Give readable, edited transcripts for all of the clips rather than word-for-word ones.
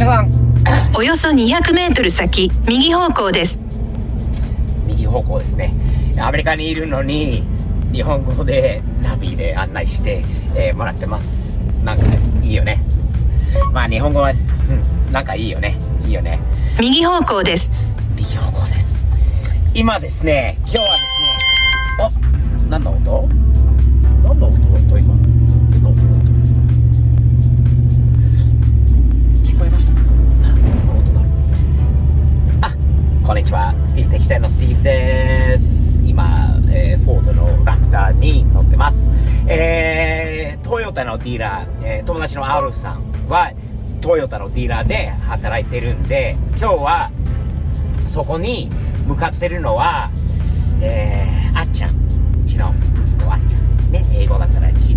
さんおよそ200メートル先、右方向です。右方向ですね。アメリカにいるのに日本語でナビで案内して、もらってます。なんかいいよね。まあ日本語は、なんかいいよね。いいよね。右方向です。右方向です。今ですね、今日はですね、何の音？何の音今？何の音？聞こえました？何の音だ？こんにちは。スティーブテキサイのスティーブです。今、フォードのラクターに乗ってます。トヨタのディーラー、友達のアルフさんはトヨタのディーラーで働いてるんで、今日はそこに向かってるのは、あっちゃん、うちの息子あっちゃんね、英語だったらキ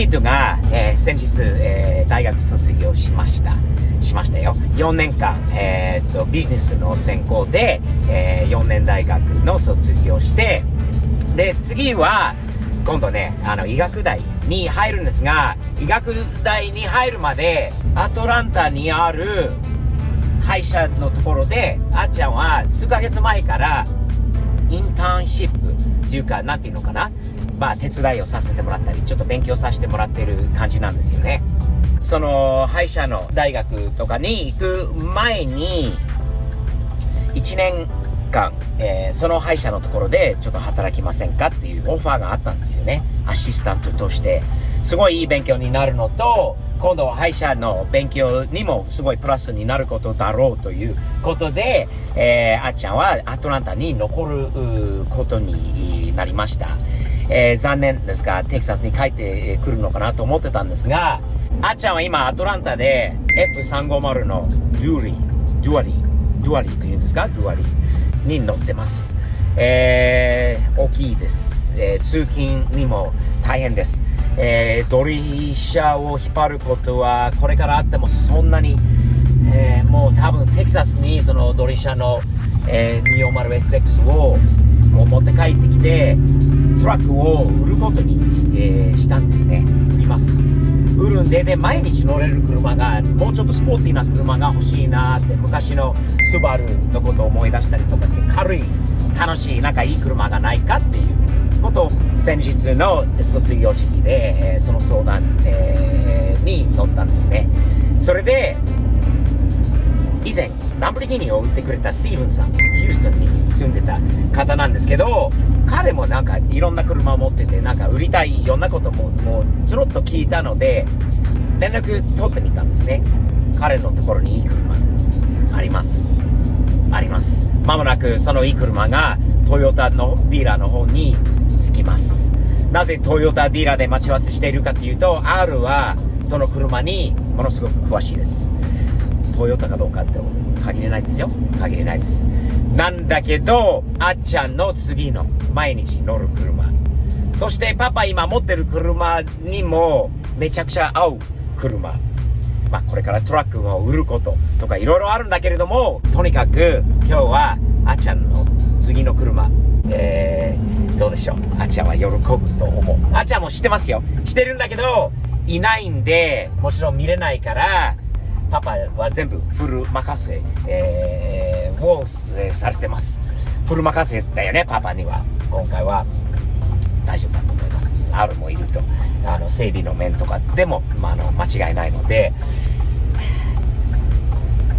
ッドが、先日、大学卒業しましたよ。4年間、ビジネスの専攻で、4年大学の卒業して、で次は今度ね、医学大に入るんですが、医学大に入るまでアトランタにある歯医者のところで、あっちゃんは数ヶ月前からインターンシップっていうか、なんていうのかな、まあ手伝いをさせてもらったり、ちょっと勉強させてもらってる感じなんですよね。その歯医者の大学とかに行く前に1年間、その歯医者のところでちょっと働きませんかっていうオファーがあったんですよね。アシスタントとして。すごいいい勉強になるのと、今度歯医者の勉強にもすごいプラスになることだろうということで、あっちゃんはアトランタに残ることになりました。残念ですが、テキサスに帰ってくるのかなと思ってたんですが、あっちゃんは今アトランタで F350 のドゥアリというんですか、ドゥアリに乗ってます。大きいです。通勤にも大変です。ドリ車を引っ張ることはこれからあってもそんなに、もう多分テキサスにそのドリ車の、240SX を持って帰ってきてトラックを売ることに、したんですね。売ります。売るんで、毎日乗れる車が、もうちょっとスポーティーな車が欲しいなって、昔のスバルのことを思い出したりとかって、軽い楽しいなんかいい車がないかっていうことを先日の卒業式で、その相談、に乗ったんですね。それで以前ランボルギーニを売ってくれたスティーブンさん、ヒューストンに住んでた方なんですけど、彼もなんかいろんな車を持ってて、なんか売りたいいろんなこともちょろっと聞いたので連絡取ってみたんですね。彼のところにいい車あります。まもなくそのいい車がトヨタのディーラーの方に着きます。なぜトヨタディーラーで待ち合わせしているかというと、 R はその車にものすごく詳しいです。トヨタかどうかって限れないですよ。限れないです。なんだけど、あっちゃんの次の毎日乗る車、そしてパパ今持ってる車にもめちゃくちゃ合う車、まあこれからトラックを売ることとかいろいろあるんだけれども、とにかく今日はあっちゃんの次の車、どうでしょう。あっちゃんは喜ぶと思う。あっちゃんも知ってますよ。知ってるんだけどいないんで、もちろん見れないから、パパは全部フル任せ、をされてます。フル任せだよね、パパには。今回は大丈夫だと思います。Rもいると、整備の面とかでも、間違いないので、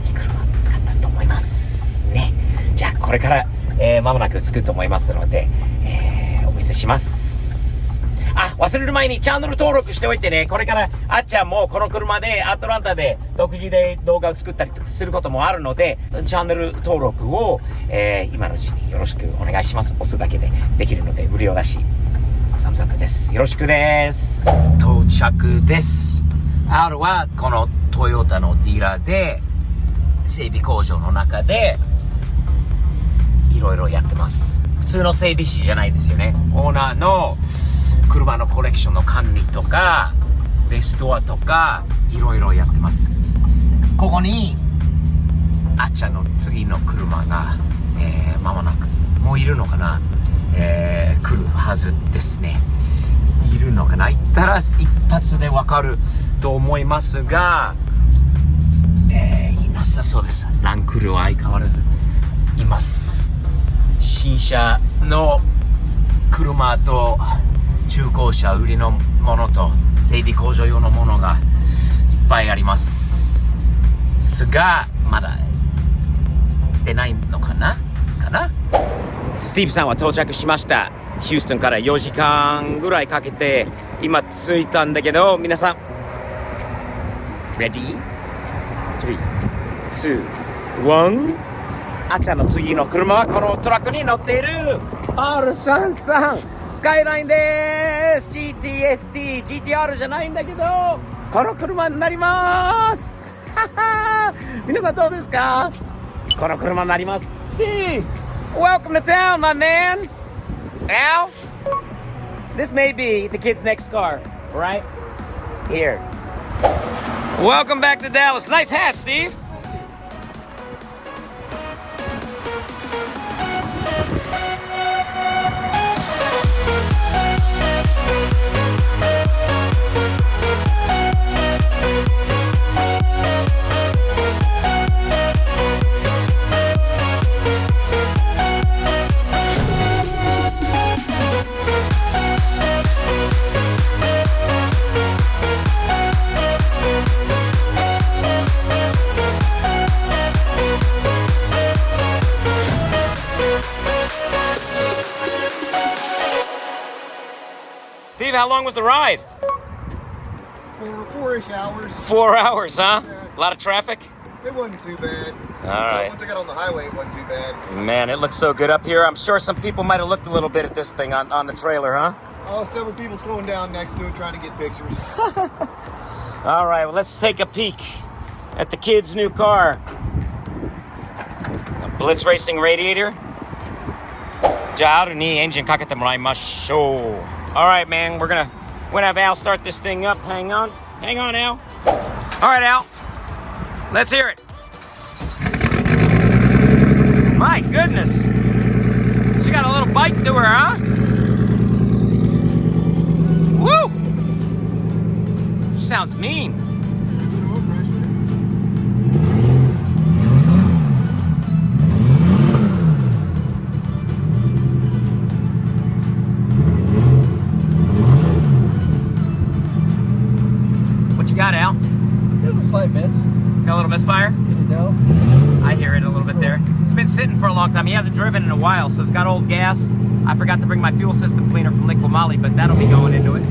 いい車使ったと思いますね。じゃあこれから、間もなく着くと思いますので、お見せします。忘れる前にチャンネル登録しておいてね。これからあっちゃんもこの車でアトランタで独自で動画を作ったりすることもあるので、チャンネル登録を、今のうちによろしくお願いします。押すだけでできるので無料だし、サムズアップです。よろしくです。到着です。R はこのトヨタのディーラーで整備工場の中でいろいろやってます。普通の整備士じゃないですよね。オーナーの車のコレクションの管理とかレストアとかいろいろやってます。ここにあっちゃんの次の車が、間もなく、もういるのかな、来るはずですね。いるのかな、行ったら一発でわかると思いますが、いなさそうです。ランクルは相変わらずいます。新車の車と中古車売りのものと整備工場用のものがいっぱいありますが、まだ出ないのかなスティーブさんは到着しました。ヒューストンから4時間ぐらいかけて今着いたんだけど、皆さん Ready? 3, 2, 1。あっちゃんの次の車はこのトラックに乗っている R33 スカイラインです。 GTST GTR じゃないんだけどこの車になります皆さんどうですか？この車になります。 Steve, welcome to town, my man. Al, this may be the kid's next car, right? Here. Welcome back to Dallas. Nice hat, Steve. Steve, how long was the ride? 4-ish hours. 4 hours, huh? Yeah. A lot of traffic? It wasn't too bad. All right. Once I got on the highway, it wasn't too bad. Man, it looks so good up here. I'm sure some people might have looked a little bit at this thing on the trailer, huh? Oh, several people slowing down next to it trying to get pictures. All right, well, let's take a peek at the kid's new car. A Blitz Racing radiator. じゃあ、Rにエンジンかけてもらいましょう。All right, man, we're gonna have Al start this thing up. Hang on, Al. All right, Al, let's hear it. My goodness, she got a little bite to her, huh? Woo! She sounds mean. Got Al? There's a slight miss. Got a little misfire? Can you tell? I hear it a little bit there. It's been sitting for a long time. He hasn't driven in a while, so it's got old gas. I forgot to bring my fuel system cleaner from Liqui Moly, but that'll be going into it.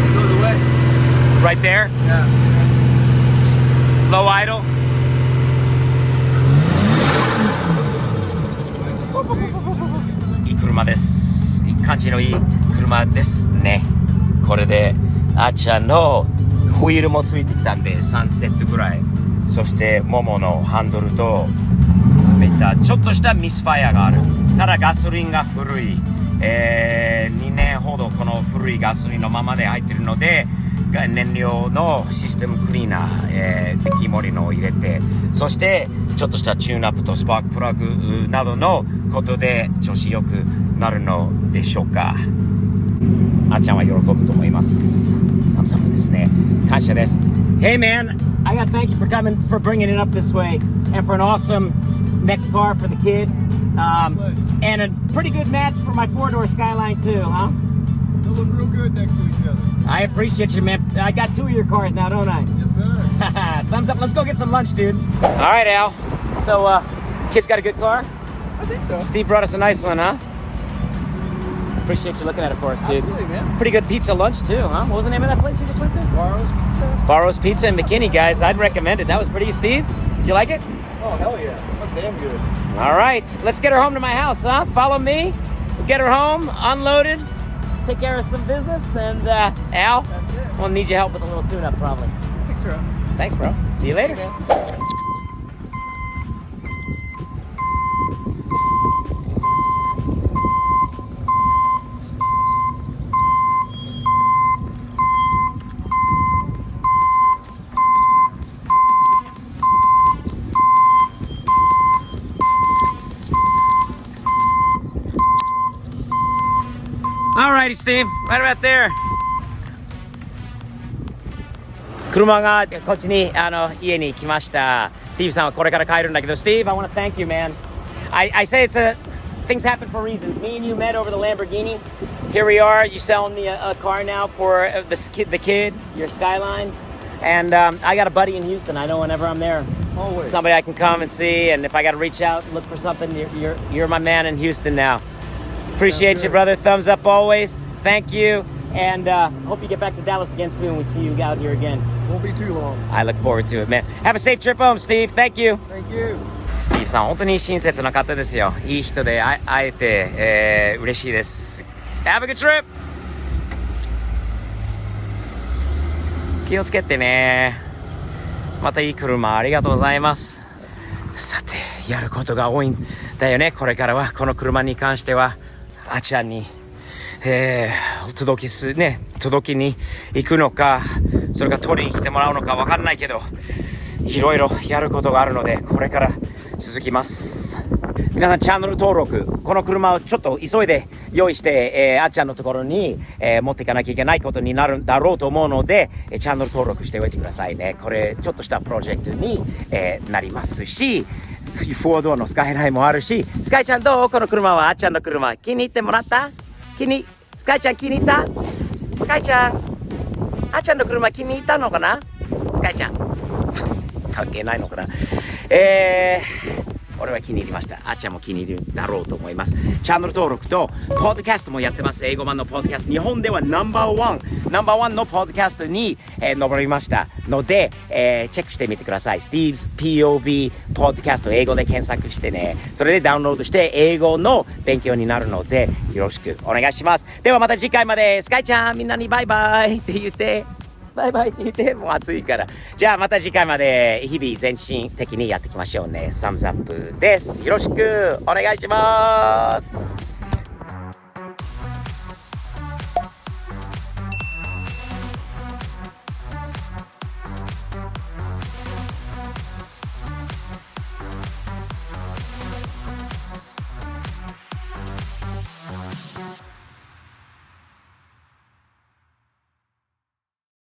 It goes away. Right there? Yeah. Low idle.いい車です。いい感じのいい車ですね。これであっちゃんのホイールもついてきたんで3セットぐらい。そしてもものハンドルとめったちょっとしたミスファイアがある。ただガソリンが古い。2年ほどこの古いガソリンのままで入ってるので。燃料のシステムクリーナー、デキモリのを入れて、そしてちょっとしたチューンアップとスパークプラグなどのことで調子よくなるのでしょうか。あっちゃんは喜ぶと思います。サムサムですね。感謝です。Hey man, I gotta thank you for coming, for bringing it up this way, and for an awesome next car for the kid, and a pretty good match for my 4-door Skyline too, huh? They'll look real good next to each other. I appreciate you, man. I got 2 of your cars now, don't I? Yes, sir. Thumbs up. Let's go get some lunch, dude. All right, Al. So, kid's got a good car? I think so. Steve brought us a nice one, huh? Appreciate you looking at it for us, dude. Absolutely, man. Pretty good pizza lunch, too, huh? What was the name of that place we just went to? Barrow's Pizza. Barrow's Pizza in McKinney, guys. I'd recommend it. That was pretty. Steve, did you like it? Oh, hell yeah. That's damn good. All right. Let's get her home to my house, huh? Follow me. We'll get her home, unloaded. Take care of some business, and Al, That's it. we'll need your help with a little tune-up probably. Fix her up. Thanks, bro. See you later. Man. Alrighty, Steve. Right about there. 車がこっちに家に来ました。スティーブさんはこれから帰るんだけど、Steve, I want to thank you, man. I say things happen for reasons. Me and you met over the Lamborghini. Here we are. You selling me a car now for the kid, your Skyline. And I got a buddy in Houston. I know whenever I'm there, Always. somebody I can come and see. And if I got to reach out, look for something, you're my man in Houston now. Appreciate you, brother. Thumbs up always. Thank you. And hope you get back to Dallas again soon. We see you out here again. Won't be too long. I look forward to it, man. Have a safe trip home, Steve. Thank you. Thank you. スティーブさん、本当に親切な方ですよ。いい人で会えて、嬉しいです。Have a good trip! 気をつけてね。またいい車ありがとうございます。さて、やることが多いんだよね。これからはこの車に関してはあちゃんに、届きに行くのか、それから取りに来てもらうのか分かんないけど、いろいろやることがあるので、これから続きます。皆さんチャンネル登録、この車をちょっと急いで用意して、あっちゃんのところに、持っていかなきゃいけないことになるんだろうと思うので、チャンネル登録しておいてくださいね。これちょっとしたプロジェクトに、なりますし、フォードのスカイラインもあるし、スカイちゃんどう？この車はあっちゃんの車気に入ってもらった？スカイちゃん気に入った？スカイちゃんあっちゃんの車気に入ったのかな？スカイちゃん関係ないのかな。俺は気に入りました。あっちゃんも気に入るだろうと思います。チャンネル登録とポッドキャストもやってます。英語版のポッドキャスト、日本ではナンバーワンのポッドキャストに、上りましたので、チェックしてみてください。Steve's POV ポッドキャスト、英語で検索してね、それでダウンロードして英語の勉強になるのでよろしくお願いします。ではまた次回まで。スカイちゃんみんなにバイバイって言って、バイバイって言って、もう暑いから。じゃあまた次回まで日々全身的にやっていきましょうね。サムズアップです。よろしくお願いします。